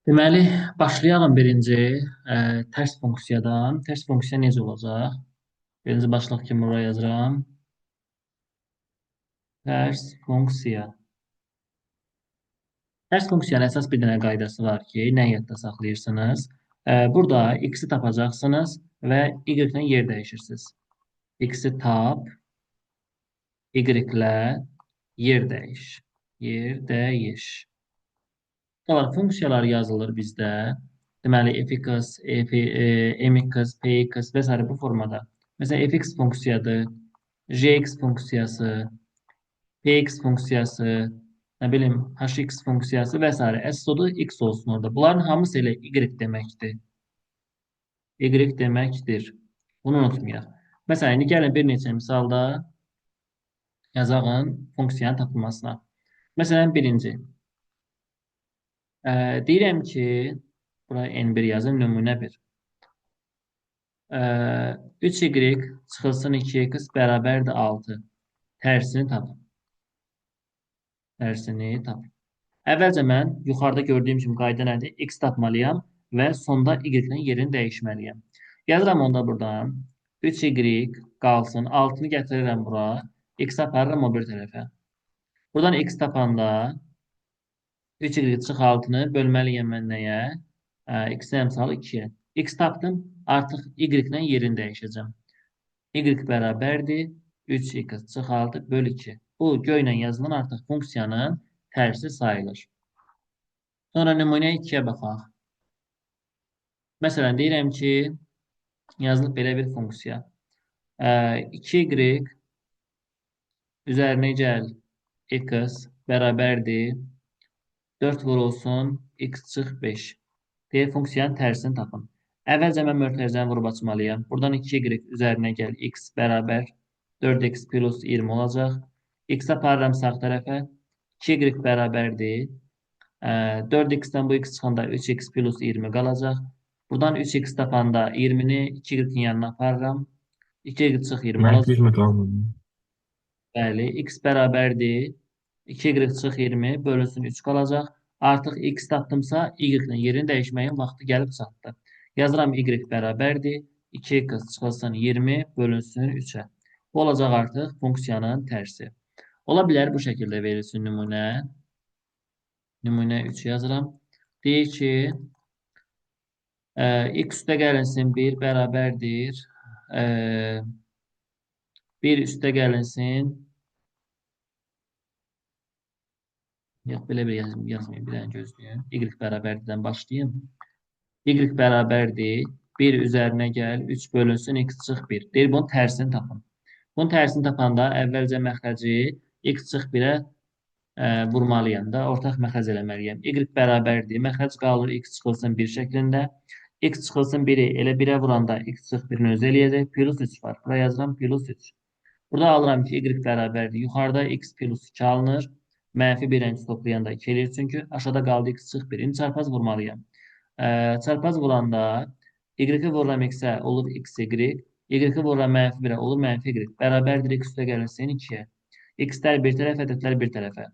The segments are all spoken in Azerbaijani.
Deməli, başlayalım birinci tərs funksiyadan. Tərs funksiya necə olacaq? Birinci başlıq kimi buraya yazıram. Tərs funksiya. Tərs funksiyanın əsas bir dənə qaydası var ki, nə yadda saxlayırsınız? Burada x-i tapacaqsınız və y-lə yer dəyişirsiniz. X-i tap, y-lə yer dəyiş. Yer dəyiş. Tamam, funksiyalar yazılır bizdə. Deməli, fx, mx, px və s. bu formada. Məsələn, fx funksiyadır, gx funksiyası, px funksiyası, nə bilim, hx funksiyası və s. Əsas odur, x olsun orada. Bunların hamısı elə y deməkdir. Y deməkdir. Bunu unutmayaq. Məsələn, indi gəlin bir neçə misalda yazağın funksiyanın tapılmasına. Məsələn, birinci. Deyirəm ki, buraya n1 yazın, nümunə 1. 3y çıxılsın 2x bərabərdir 6. Tərsini tapın. Tərsini tapın. Əvvəlcə mən yuxarıda gördüyüm kimi qayda nədir? X tapmalıyam və sonda y-nin yerini dəyişməliyəm. Yazıram onda buradan 3y qalsın. 6-nı gətirirəm bura. X aparıram o bir tərəfə. Buradan x tapanda 3y çıx 6-nı bölməliyəm mən nəyə? X-in əmsalı 2-yə. X tapdım. Artıq y-lə yerini dəyişəcəm. Y bərabərdir 3x çıx 6 bölü 2. Bu göylə yazılan artıq funksiyanın tərsi sayılır. Sonra nümunə 2-yə baxaq. Məsələn, deyirəm ki, yazılıb belə bir funksiya. 2y üzərinə gəl x bərabərdir 4 vurulsun x çıx 5. Deyə funksiyanın tərsini tapın. Əvvəlcə mən mötərizəni vurub açmalıyam. Buradan 2y üzərinə gəl x bərabər 4x plus 20 olacaq. X aparıram sağ tərəfə. 2y bərabərdir. 4x-dən bu x çıxanda 3x plus 20 qalacaq. Buradan 3x tapanda 20-ni 2y-in yanına aparıram. 2y çıx 20 Mənfi olacaq. 20 qalmadı. Bəli, x bərabərdir. 2y çıx 20 bölünsün 3 qalacaq. Artıq x tapdımsa y-nin yerini dəyişməyin vaxtı gəlib çatdı. Yazıram y bərabərdir. 2x çıxılsın 20 bölünsün 3-ə. Bu olacaq artıq funksiyanın tərsi. Ola bilər bu şəkildə verilsin nümunə. Nümunə 3 yazıram. Deyir ki, x üstə gəlinsin 1 bərabərdir. 1 üstə gəlinsin. Yox, belə bir yazmayayım. Bir dənə gözləyim. Y bərabərdirdən başlayayım. Y bərabərdir. 1 üzərinə gəl. 3 bölünsün. X çıx 1. Deyir, bunun tərsini tapın. Bunun tərsini tapanda əvvəlcə məxrəci x çıx 1-ə vurmalıyam da. Ortaq məxrəc eləməliyəm. Y bərabərdir. Məxrəc qalır x çıxılsın 1 şəklində. X çıxılsın 1-i elə 1-ə vuranda x çıx 1-ni özü eləyəcək. Plus 3 var. Buraya yazıram plus 3. Burada alıram ki, y bərabərdir. Yuxarıda x plus 2 alınır. Mənfi bir rəngi toplayanda 2 eləyir. Çünki aşağıda qaldı x çıx 1. İndi çarpaz vurmalıyam. Çarpaz vuranda y-i vururam x-ə olur x, y. Y-i vururam mənfi 1-ə olur mənfi y. Bərabərdir x üstə gəlirsin 2-yə. X-lər bir tərəfə, ədədlər bir tərəfə.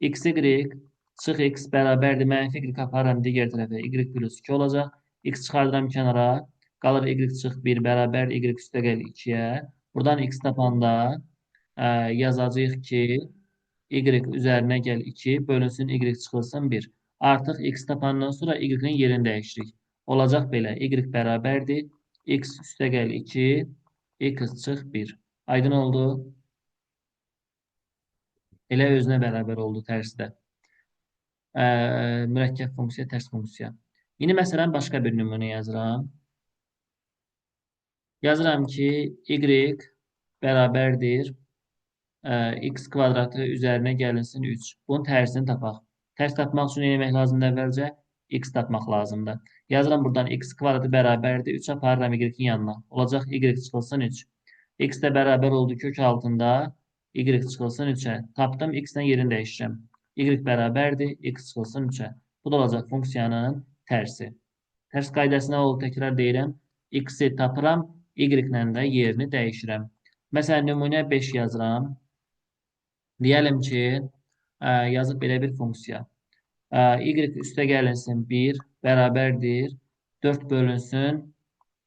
X, y çıx x bərabərdir mənfi y aparıram digər tərəfə. Y plus 2 olacaq. X çıxardıram kənara. Qalır y çıx 1 bərabər y üstə gəlir 2-yə. Buradan x tapanda yazacağıq ki, y üzərinə gəl 2 bölünsün y çıxılsın 1. Artıq x tapandan sonra y-nin yerini dəyişirik. Olacaq belə. Y bərabərdir. X üstə gəl 2, x çıx 1. Aydın oldu. Elə özünə bərabər oldu tərsi də. Mürəkkəb funksiya, tərs funksiya. İndi məsələn başqa bir nümunə yazıram. Yazıram ki, y bərabərdir. X kvadratı üzərinə gəlinsin 3. Bunun tərsini tapaq. Tərs tapmaq üçün nə etmək lazımdır əvvəlcə? X tapmaq lazımdır. Yazıram buradan x kvadratı bərabərdir. 3 aparıram y-in yanına. Olacaq y çıxılsın 3. X də bərabər oldu kök altında. Y çıxılsın 3-ə. Tapdım, x-dən yerini dəyişirəm. Y bərabərdir. X çıxılsın 3-ə. Bu da olacaq funksiyanın tərsi. Tərs qaydası nə oldu? Təkrar deyirəm. X-i tapıram, y-lə də yerini dəyişirəm. Məsələn, nümunə 5 yazıram. Deyəlim ki, yazıb belə bir funksiya. Y üstə gəlinsin 1 bərabərdir. 4 bölünsün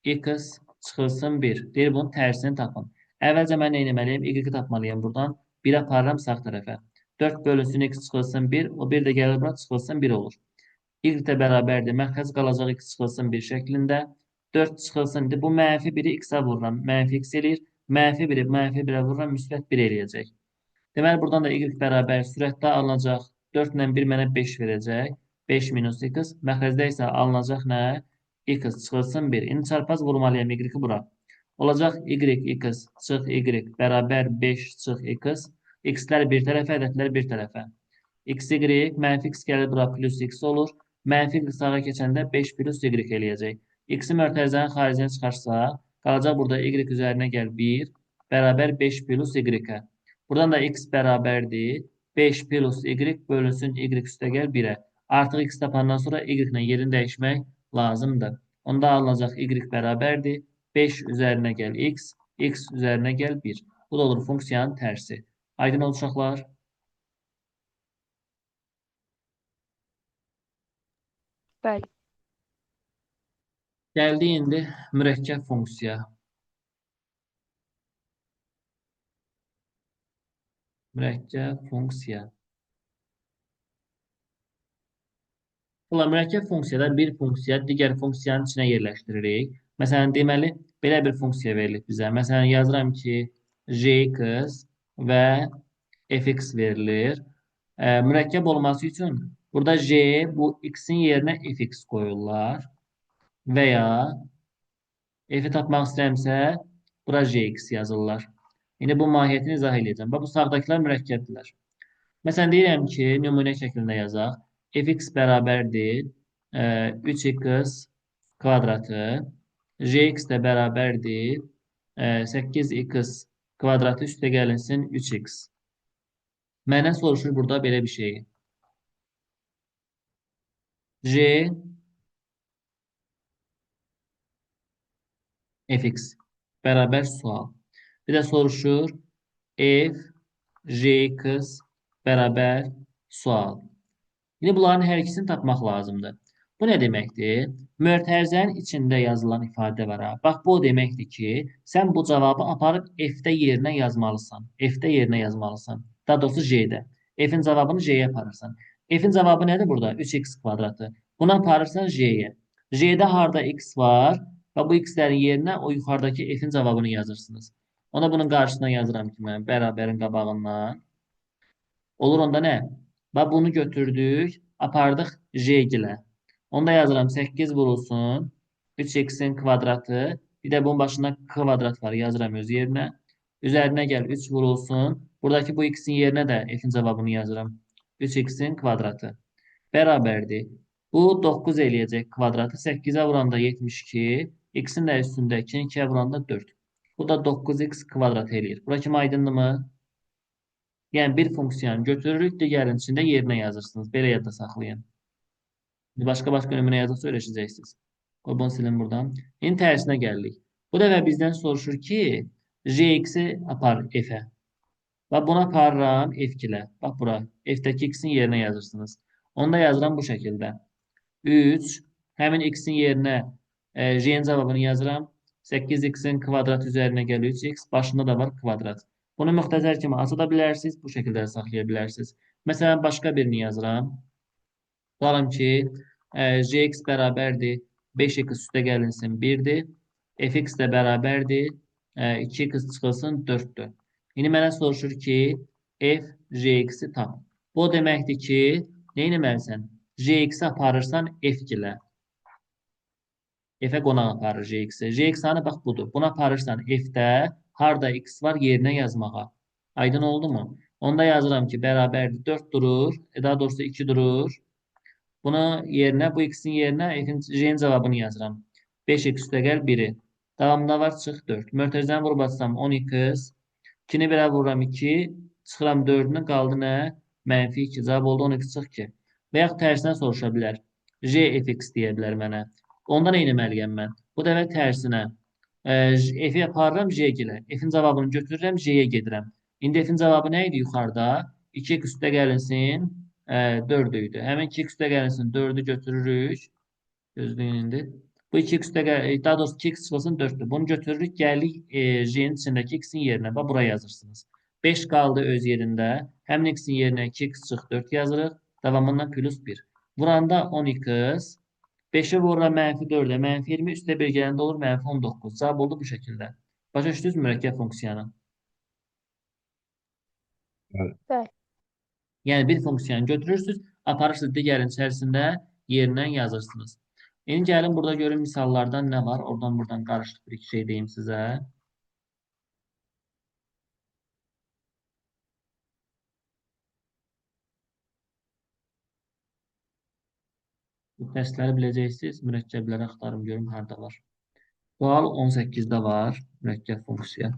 x çıxılsın 1. Deyir bunun tərsini tapın. Əvvəlcə mən nə etməliyim? Y tapmalıyım buradan. 1 aparıram sağ tərəfə. 4 bölünsün x çıxılsın 1. O 1 də gəlir bura çıxılsın 1 olur. Y də bərabərdir. Mərkəz qalacaq x çıxılsın 1 şəklində. 4 çıxılsın. Bu mənfi 1-i x-ə vururam. Mənfi x eləyir. Mənfi 1-i mənfi 1-ə vururam. Müsbət 1 eləyəcək. Deməli, buradan da y bərabər sürətdə alınacaq. 4 ilə 1 mənə 5 verəcək. 5 minus x. Məxrəcdə isə alınacaq nə? X çıxılsın 1. İndi çarpaz vurmalıyam y-i bura. Olacaq x çıx y bərabər 5 çıx x. X-lər bir tərəfə, ədədlər bir tərəfə. X, y, mənfi x gəlir bura plus x olur. Mənfi x sağa keçəndə 5 plus y eləyəcək. X-i mötərizənin xaricinə çıxarsa, qalacaq burada y üzərinə gəl 1 bərabər 5 plus y-ə. Buradan da x bərabərdir. 5 plus y bölünsün y üstə gəl 1-ə. Artıq x tapandan sonra y ilə yerini dəyişmək lazımdır. Onda alınacaq y bərabərdir. 5 üzərinə gəl x üzərinə gəl 1. Bu da olur funksiyanın tərsi. Aydın oldu uşaqlar? Bəli. Gəldi indi mürəkkəb funksiya. Mürəkkəb funksiya. Mürəkkəb funksiyada bir funksiya digər funksiyanın içinə yerləşdiririk. Məsələn, deməli, belə bir funksiya verilib bizə. Məsələn, yazıram ki, jx və fx verilir. Mürəkkəb olması üçün burada j bu x-in yerinə fx qoyurlar. Və ya f-i tapmaq istəyirəmsə, bura jx yazırlar. İndi bu mahiyyətini izah edəcəm. Bu sağdakılar mürəkkəbdirlər. Məsələn, deyirəm ki, nümunə şəklində yazaq. Fx bərabərdir 3x kvadratı. Jx də bərabərdir 8x kvadratı üstə gəlinsin 3x. Məndən soruşur burada belə bir şey. J fx bərabər sual. Bir də soruşur f jx bərabər sual. İndi bunların hər ikisini tapmaq lazımdır. Bu nə deməkdir? Mötərizənin içində yazılan ifadə var. Bax, bu o deməkdir ki, sən bu cavabı aparıb F-də yerinə yazmalısan. F-də yerinə yazmalısan. Daha doğrusu J-də. F-in cavabını J-yə aparırsan. F-in cavabı nədir burada? 3x kvadratı. Bunu aparırsan J-yə. J-də harda x var və bu x-lərin yerinə o yuxarıdakı F-in cavabını yazırsınız. Ona bunun qarşısına yazıram ki, mən bərabərin qabağından. Olur onda nə? Bax, bunu götürdük, apardıq j-gilə. Onda yazıram 8 vurulsun 3x-in kvadratı. Bir də bunun başında kvadrat var. Yazıram öz yerinə. Üzərinə gəl 3 vurulsun. Buradakı bu x-in yerinə də f-in cavabını yazıram. 3x-in kvadratı. Bərabərdir. Bu 9 eləyəcək kvadratı. 8-ə vuranda 72. X-in də üstündə 2-ni 2-yə vuranda 4. Bu da 9x kvadrat eləyir. Bura kimi aydındır mı? Yəni, bir funksiyanı götürürük, digərinin içində yerinə yazırsınız. Belə yadda saxlayın. Başqa nümunə yazısı öyrəşəcəksiniz. Qoy, bunu silin buradan. İndi tərsinə gəlirik. Bu dəfə bizdən soruşur ki, jx-i apar f-ə. Və bunu aparıram f-gilə. Bax, bura. F-dəki x-in yerinə yazırsınız. Onu da yazıram bu şəkildə. 3, həmin x-in yerinə j-in cavabını yazıram. 8x-in kvadrat üzərinə gəlir 3x. Başında da var kvadrat. Bunu müxtəsər kimi aça da bilərsiniz, bu şəkildə saxlaya bilərsiniz. Məsələn, başqa birini yazıram. Tutalım ki, jx bərabərdir 5x üstə gəlinsin 1-dir. Fx də bərabərdir 2x çıxılsın 4-dür. İndi mənə soruşur ki, f jx-i tap. Bu deməkdir ki, nə etməlisən? Jx-i aparırsan f-gilə. F-ə qonaq aparır jx-i. Jx-i bax budur. Bunu aparırsan f-də harda x var yerinə yazmağa. Aydın oldu mu? Onda yazıram ki, bərabərdir 4 durur. Daha doğrusu 2 durur. Bunu yerinə, bu x-in yerinə j-in cavabını yazıram. 5x üstə gəl 1-i. Davamında var çıx 4. Mötərizəni vurub atsam 10x. 2-ni birə vururam 2. Çıxıram 4-ünü qaldı nə? Mənfi 2. Cavab oldu 12 çıx 2. Və yaxud tərsinə soruşa bilər. J fx deyə bilər mənə. Onda nə etməliyəm mən? Bu dəfə tərsinə. F-i aparıram J-gilə. F-in cavabını götürürəm, J-yə gedirəm. İndi F-in cavabı nə idi yuxarıda? 2x üstə gəlinsin 4 idi. Həmin 2x üstəgəlsin 4-ü götürürük. Gözləyin indi. Bu 2x daha doğrusu 2x çıxılsın 4'tür. Bunu götürürük, gəlirik j'nin içindəki x-in yerinə. Bax, buraya yazırsınız. 5 qaldı öz yerində. Həmin x-in yerinə 2x çıx 4 yazırıq. Davamından plus 1. Vuranda 10x. 5'i vururam mənfi 4'ə. Mənfi 20 üstə 1 gələndə olur mənfi 19. Cavab oldu bu şəkildə. Başa düşdünüz mürəkkəb funksiyanı? Bəli. Bəli. Yəni bir funksiyanı götürürsünüz, aparırsınız digərin içərisində yerindən yazırsınız. İndi gəlin burada görün misallardan nə var. Oradan buradan qarışıq bir iki şey deyim sizə. Bu dərsləri biləcəksiniz. Mürəkkəbləri axtarım görüm harda var. Sual 18-də var. Mürəkkəb funksiya.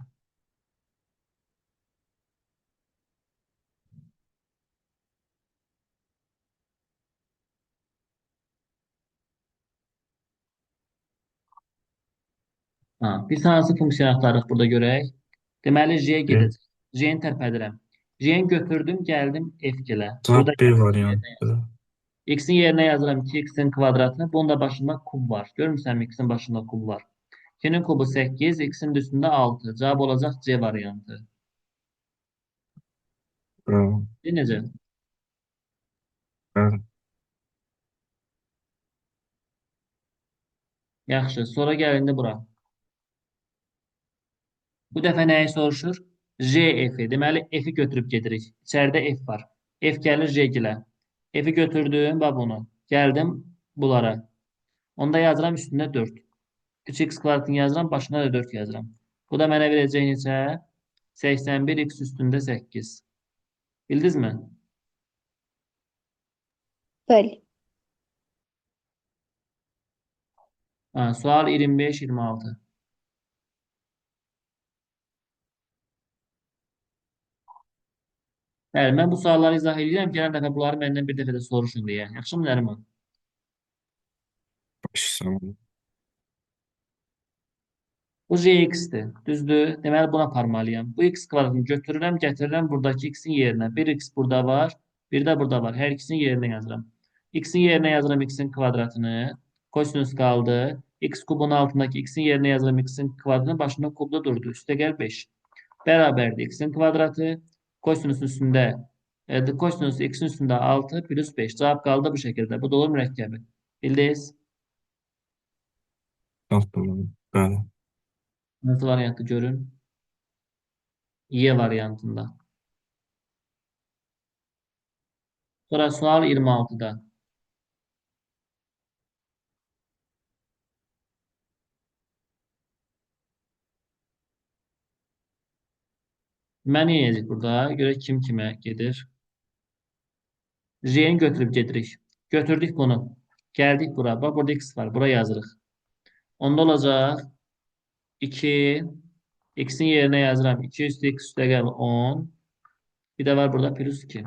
Biz hansı funksiyanı axtarırıq burada görək. Deməli, J gedəcək. J-ni tərpədirəm. J-ni götürdüm, gəldim F-gilə. Cavab Burada B x-in variantıdır. yerinə yazıram 2x-in kvadratını. Bunun da başında kub var. Görmüsən x-in başında kub var. 2'nin kubu 8, x'in de üstünde 6. Cevap olacak C variantı. Bravo. Necə? Bəli. Yaxşı. Sonra gəlindi bura. Bu dəfə nəyi soruşur? J F-i. Deməli, F-i götürüb gedirik. İçəridə F var. F gəlir J-gilə. F-i götürdüm, bax bunu. Gəldim bunlara. Onda yazıram üstündə 4. 3x kvadratını yazıram, başına da 4 yazıram. Bu da mənə verəcək neçə? 81 x üstündə 8. Bildiniz mi? Bəli. Sual 25-26. Bəli, mən bu sualları izah edirəm. Gələn dəfə bunları məndən bir dəfə də soruşun deyə. Yaxşımı Nəriman? Baş sağ olun. Bu Jx-dir. Düzdür? Deməli, buna parmalıyam. Bu x kvadratını götürürəm, gətirirəm buradakı x-in yerinə. Bir x burada var, bir də burada var. Hər ikisinin yerinə yazıram. X-in yerinə yazıram x-in kvadratını. Kosinüs qaldı. X kubun altındakı x-in yerinə yazıram x-in kvadratını. Başında kubda durdu. Üstə gəl 5. Bərabərdir x-in kvadratı. Kosinüs üstündə kosinüs x-in üstündə 6 plus 5. Cavab qaldı bu şəkildə. Bu da olur mürəkkəbi. Bildiniz? Alt dolanı. Bəli. Nasıl variantı görün? Y variantında. Sonra sual 26'da. Mən yiyəcək burada. Görək kim kimə gedir. J'ni götürüb gedirik. Götürdük bunu. Gəldik bura. Bax, burada x var. Bura yazırıq. Onda olacaq 2 x'in yerinə yazıram. 2 üstü x üstə gəl 10. Bir də var burada plus 2.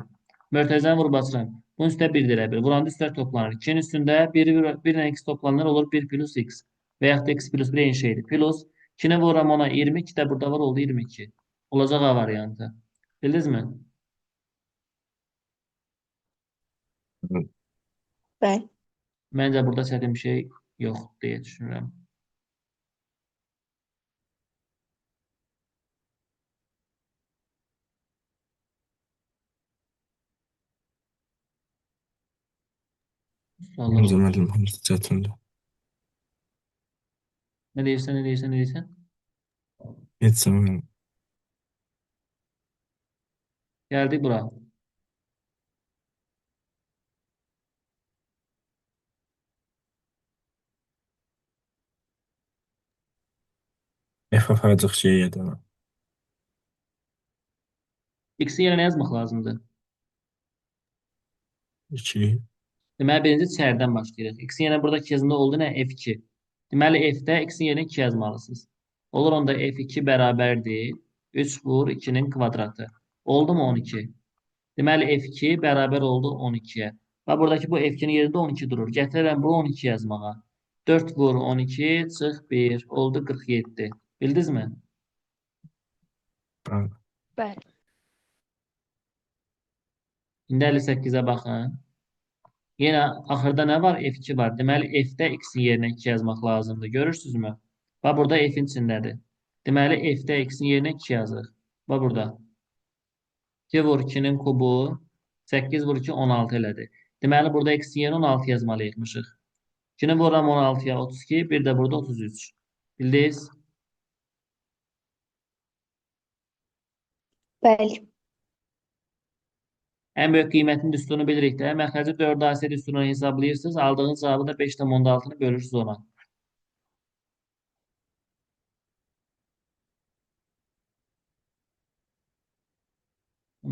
Mörtəzəni vurub açıram. Bunun üstə 1 dirə 1. Vuranda üstlər toplanır. 2'nin üstündə 1 ilə x toplanır. Olur 1 plus x. Və yaxud da x plus 1 eyni şeydir. Plus 2'ni vururam ona 20. 2 də burada var oldu 22. Olacaq A variantı. Bildiniz mi? Bəli. Bəli. Məncə burada çətin bir şey yox deyə düşünürəm. Suallar Hamza var. müəllim hamısı çətindir. Nə deyirsən, nə deyirsən, nə deyirsən? Heç zaman Gəldik bura. F aparacaq şeyə də. X-i yerine yazmaq lazımdır. 2. Deməli, birinci içəridən başlayırıq. X-in yerine buradakı yazında oldu nə? F2. Deməli, F-də X-in yerine 2 yazmalısınız. Olur onda F2 bərabərdir. 3 vur 2'nin kvadratı. Oldu mu 12? Deməli, F2 bərabər oldu 12'yə. Və buradakı bu F2'nin yerində 12 durur. Gətirərəm bu 12 yazmağa. 4 vur 12 çıx 1. Oldu 47. Bildiniz mi? Bəli. Bəli. İndi 58'e baxın. Yenə axırda nə var? F2 var. Deməli, F-də x-in yerinə 2 yazmaq lazımdır. Görürsünüzmü? Bax, burada F-in içindədir. Deməli, F-də x-in yerinə 2 yazırıq. Bax, burada. 2 vur 2-nin kubu 8 vur 2 16 elədi. Deməli, burada x-in yerinə 16 yazmalıymışıq. 2-ni vururam 16-ya 32, bir də burada 33. Bildiniz? Bəli. Ən böyük qiymətin düsturunu bilirik də. Məxrəci 4 AS düsturunu hesablayırsınız. Aldığınız cavabı da 5,6-nı bölürsünüz ona.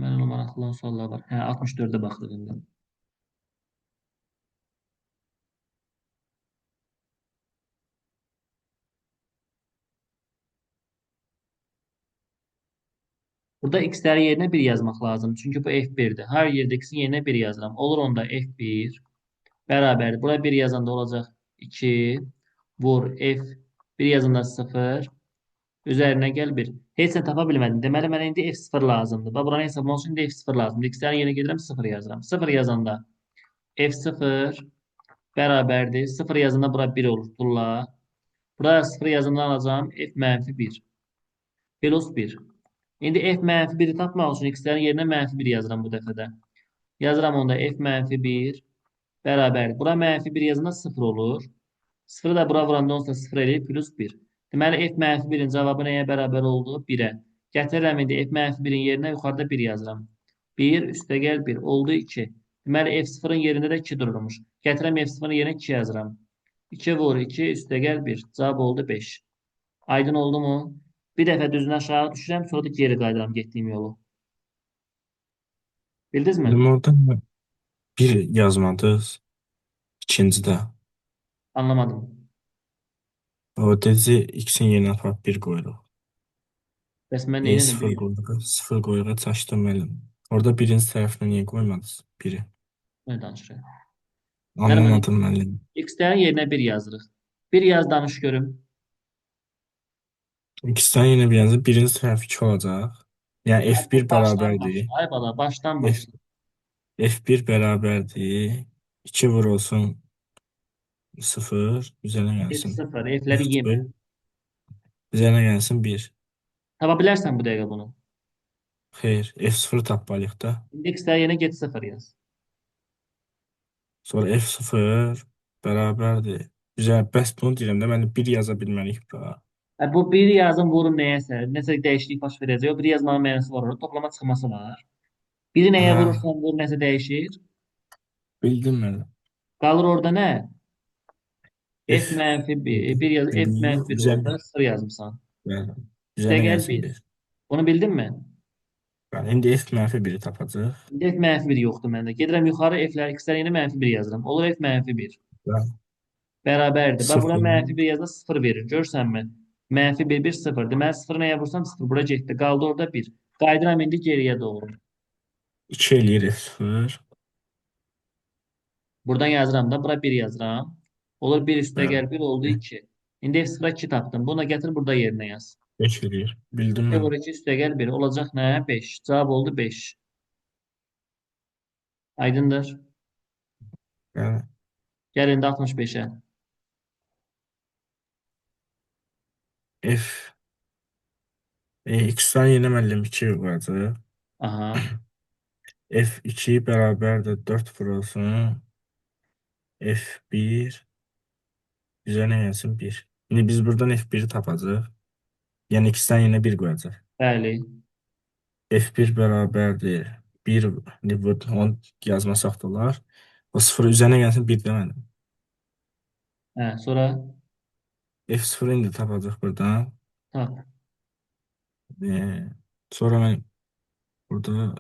Mənə maraqlı olan suallar var. Hə, 64-ə baxdıq indi. Burada x-ləri yerinə 1 yazmaq lazım. Çünki bu f1-dir. Hər yerdə x-in yerinə 1 yazıram. Olur onda f1 bərabərdir. Bura 1 yazanda olacaq 2 vur f1 yazanda 0 üzərinə gəl 1. Heç nə tapa bilmədim. Deməli, mənə indi f0 lazımdır. Bax, buranı hesablamaq üçün indi f0 lazımdır. X-lərin yerinə gedirəm 0 yazıram. 0 yazanda f0 bərabərdir. 0 yazanda bura 1 olur. Tulla. Buraya 0 yazanda alacağım f-1 plus 1. İndi f-1-i tapmaq üçün x-lərin yerinə -1 yazıram bu dəfədə. Yazıram onda f-1 bərabər. Bura -1 yazanda 0 olur. 0-ı da bura vuranda onsuz da 0 eləyir plus 1. Deməli f-1-in cavabı nəyə bərabər oldu? 1-ə. Gətirirəm indi f-1-in yerinə yuxarıda 1 yazıram. 1 üstəgəl 1 oldu 2. Deməli f0-ın yerində də 2 dururmuş. Gətirəm f0-ın yerinə 2 yazıram. 2 vur 2 üstəgəl 1. Cavab oldu 5. Aydın oldu mu? Bir dəfə düzünü aşağı düşürəm, sonra da geri qayıdıram getdiyim yolu. Bildinizmi? Dedim orada bir yazmadınız. İkincidə. Anlamadım. O dedi x-in yerinə aparıb 1 qoyuruq. Bəs mən Niyə neylədim 0 bilmirəm. qoyuruq? 0 qoyuruq çaşdım müəllim. Orada birinci tərəfinə niyə qoymadınız? 1-i. Nə danışırıq? Deməli, mən Anlamadım müəllim. x-lərin yerinə 1 yazırıq. 1 yaz danış görüm. İkisindən yenə bir yazı birinci tərəf 2 olacaq. Yəni F1 Başdan bərabərdir. başla. Ay bala, başdan F, başla. F1 bərabərdir. 2 vurulsun 0. Üzərinə gəlsin. F0, F-ləri yemə. F0. Üzərinə gəlsin 1. Tapa bilərsən bu dəqiqə bunu. Xeyr. F0 tapmalıyıq da. İndi x-lərin yerinə get 0 yaz. Sonra F0 bərabərdir. Güzel. Bəs bunu deyirəm də mən 1 yaza bilməliyik daha. Bu 1 yazın vurum nəyəsə, nəsə dəyişiklik baş verəcək. O 1 yazmanın mənası var orada. Toplama çıxması var. 1-i nəyə Aha. vurursan vur nəsə dəyişir. Bildim mən. Qalır orada nə? F F mənfi 1. 1 yaz, F 1 mənfi 1 üzərinə. orada 0 yazmısan. Bəli. Üstə Üzərinə gəl gəlsin 1. 1. Onu bildin mi? Bəli. İndi F -1-i tapacaq. İndi F mənfi 1 yoxdur məndə. Gedirəm yuxarı F-lər, X-lər yerinə mənfi 1 yazıram. Olur F mənfi 1. Bəli. Bərabərdir. Bax, bura 0. mənfi 1 yazda 0 verir. Görürsənmi? Mənfi 1, 1, 0. Deməli, 0 nəyə vursam 0 bura getdi. Qaldı orada 1. Qayıdıram indi geriyə doğru. 2 eləyir F0. Buradan yazıram da. Bura 1 yazıram. Olur 1 üstə Bəli. gəl 1 oldu 2. İndi F0'a 2 tapdım. Bunu da gətir burada yerinə yaz. 5 eləyir. Bildim 2 mən. vur 2 üstə gəl 1. Olacaq nə? 5. Cavab oldu 5. Aydındır. Bəli. Gəl indi 65-ə. F X-dan yenə müəllim 2 olacaq. Aha. F2 bərabərdir 4 vurulsun. F1 üzərinə gəlsin 1. İndi biz buradan F1-i tapacaq. Yəni X-dan yenə 1 qoyacaq. Bəli. F1 bərabərdir 1 onu yazmasaq da olar. O 0 üzərinə gəlsin 1 demədim. Hə, sonra F0 indi tapacaq buradan. tap. Sonra mən burada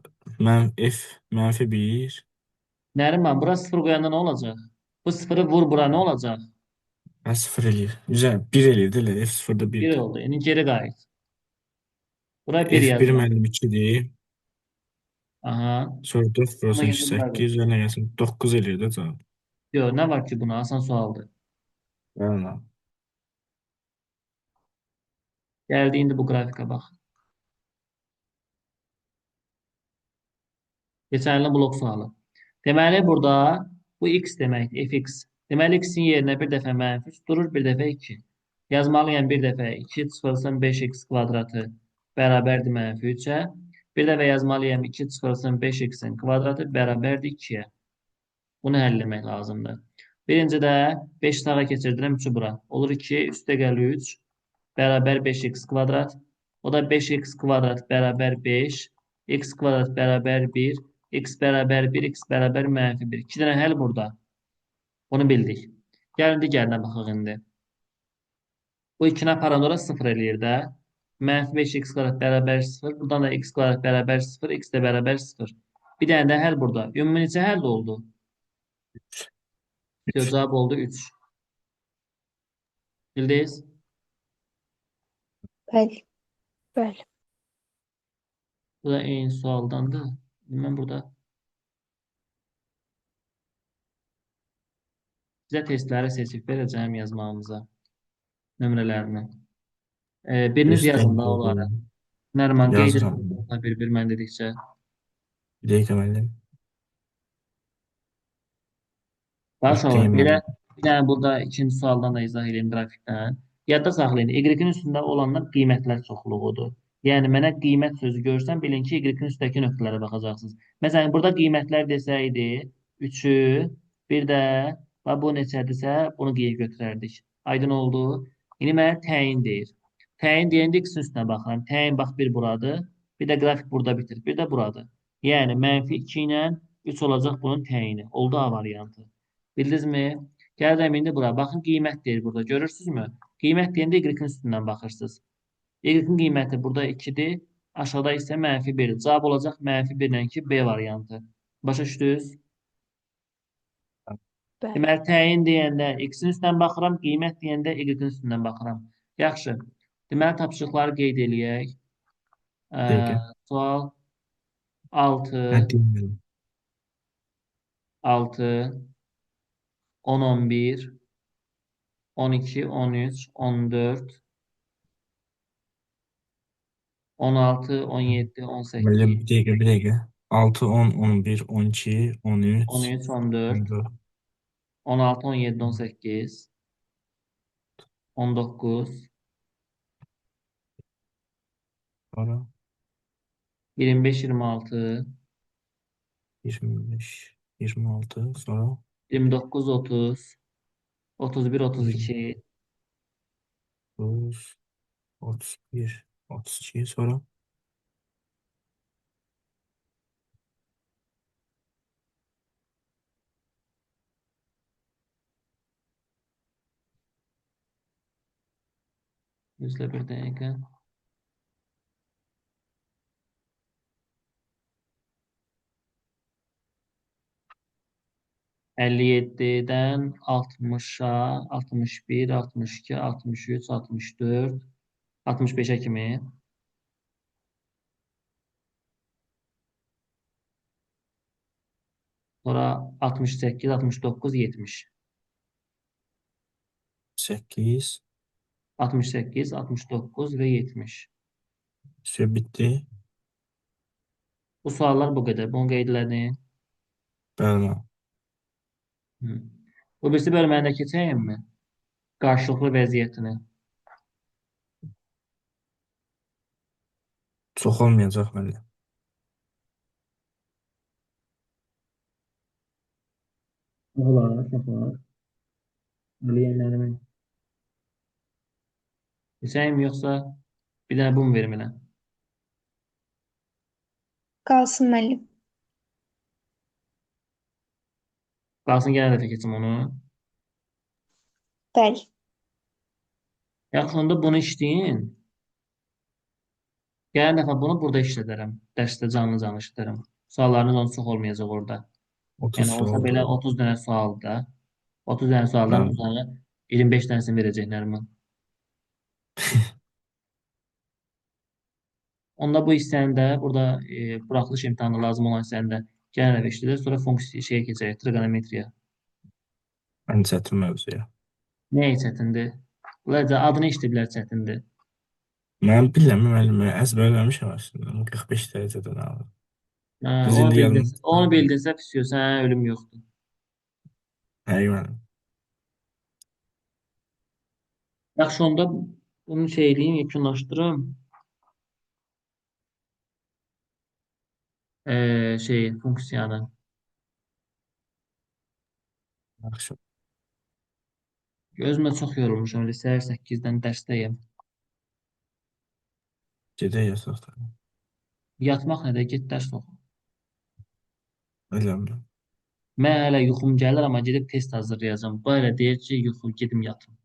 F-1 Nəriman, bura 0 qoyanda nə olacaq? Bu 0'ı vur bura nə olacaq? 0 eləyir. Üzər 1 eləyir də elə F0-da 1 1-dir. oldu. İndi geri qayıt. Bura 1 F1 yazıram. müəllim 2-dir. Aha. Sonra 4 Sonra vurulsun gəlib bura 8 qoy. üzərinə gəlsin 9 eləyir də cavab. Yox, nə var ki buna? Asan sualdır. Bəli. Gəldi indi bu qrafikə bax. Keçərli blok sualı. Deməli, burada bu x deməkdir, fx. Deməli, x-in yerinə bir dəfə mənfi 3 durur, bir dəfə 2. Yazmalıyam bir dəfə 2 çıxılsın 5x kvadratı bərabərdir mənfi 3-ə. Bir dəfə yazmalıyam 2 çıxılsın 5x-in kvadratı bərabərdir 2-yə. Bunu həll etmək lazımdır. Birincidə 5 sağa keçirdirəm 3-ü bura. Olur 2, üstə gəlir 3 bərabər 5x kvadrat. O da 5x kvadrat bərabər 5. X kvadrat bərabər 1. X bərabər 1. X bərabər mənfi 1. 2 dənə həll burada. Bunu bildik. Gəlin digərinə baxaq indi. Bu ikini aparanda ora 0 eləyir də. Mənfi 5x kvadrat bərabər 0. Buradan da x kvadrat bərabər 0. X də bərabər 0. Bir dənə də həll burada. Ümumi neçə həll oldu? Üç. Cavab oldu 3. Bildiniz? Bəli. Bəli. Bu da eyni sualdandır. Mən burada sizə testləri seçib verəcəyim yazmağımıza. Nömrələrini. Biriniz yazın da Göstərin. onları. Nəriman qeyd Yazıram. edin bir-bir mən dedikcə. Bir dəqiqə müəllim. Baş olur. Yükləyim Belə müəllim. bir dənə burada ikinci sualdan da izah edeyim qrafikdən. Yadda saxlayın. Y-in üstündə olanlar qiymətlər çoxluğudur. Yəni mənə qiymət sözü görsən bilin ki, Y-in üstdəki nöqtələrə baxacaqsınız. Məsələn, burada qiymətlər desəydi 3-ü, bir də və bu neçədirsə bunu qeyd götürərdik. Aydın oldu. İndi mənə təyin deyir. Təyin deyəndə X-in üstünə baxıram. Təyin bax bir buradır. Bir də qrafik burada bitir. Bir də buradır. Yəni mənfi 2 ilə 3 olacaq bunun təyini. Oldu A variantı. Bildinizmi? Gəlirəm indi bura. Baxın qiymət deyir burada. Görürsünüzmü? Qiymət deyəndə Y-in üstündən baxırsınız. Y-in qiyməti burada 2-dir. Aşağıda isə mənfi 1-dir. Cavab olacaq mənfi 1 ilə 2 B variantı. Başa düşdünüz? Bəli. Deməli, təyin deyəndə X-in üstündən baxıram, qiymət deyəndə Y-in üstündən baxıram. Yaxşı. Deməli, tapşırıqları qeyd eləyək. Bir dəqiqə. Sual Hə, 6, dinlədim. 6, 10, 11, 12, 13, 14, 16, 17, Müəllim, 18, bir dəqiqə, bir dəqiqə. 6, 10, 11, 12, 13, 13, 14, 14, 16, 17, 18, 19, sonra 25, 26, 25, 26, sonra 29, 30, 31, 32, 29, 31, 32, sonra yüzlə bir dəqiqə. 57-dən 60-a, 61, 62, 63, 64, 65-ə kimi. Sonra 68, 69, 70. 8, 68, 69 və 70. süre bitti. Bu suallar bu qədər. Bunu qeyd elədin. Bəli. Hı. Bu birisi bölməni də keçəyimmi? Qarşılıqlı vəziyyətini. Çox olmayacaq müəllim. Olar, olar. Eləyənlərimin. Keçəyim yoxsa bir dənə bu mu verim elə? Qalsın müəllim. Qalsın gələn dəfə keçim onu. Bəli. Yaxında bunu işləyin. Gələn dəfə bunu burada işlədərəm. Dərsdə canlı işlədərəm. Suallarınız onun çox olmayacaq orada. 30 Yəni olsa sualdır. belə 30 dənə sualda. 30 dənə sualdan Bəli. sonra 25 dənəsini verəcəklərim. Onda bu hissəni də burada buraxılış imtahanı lazım olan hissəni də gələn dəfə işlədir. Sonra funksiya şeyə keçək, trigonometriya. Ən çətin mövzuya. Nəyə çətindir? Bunlar adını işlədilər çətindir. Mən bilmirəm müəllim, əzbərləmişəm əslində. 45 dərəcədən alır. Hə, Biz onu indi bildin. yadımız. Onu bildinsə pisiyor. Sənə ölüm yoxdur. Həqiqətən. Yaxşı onda bunu şey eləyim, yekunlaşdırım. Funksiyanı. Yaxşı. Özümə çox yorulmuşam. Elə səhər 8-dən dərsdəyəm. Gedək yataq da. Yatmaq nədir? Get dərs oxu. Eləmirəm. Mən hələ yuxum gəlir, amma gedib test hazırlayacağam. Bu hələ deyir ki, yuxu gedim yatım.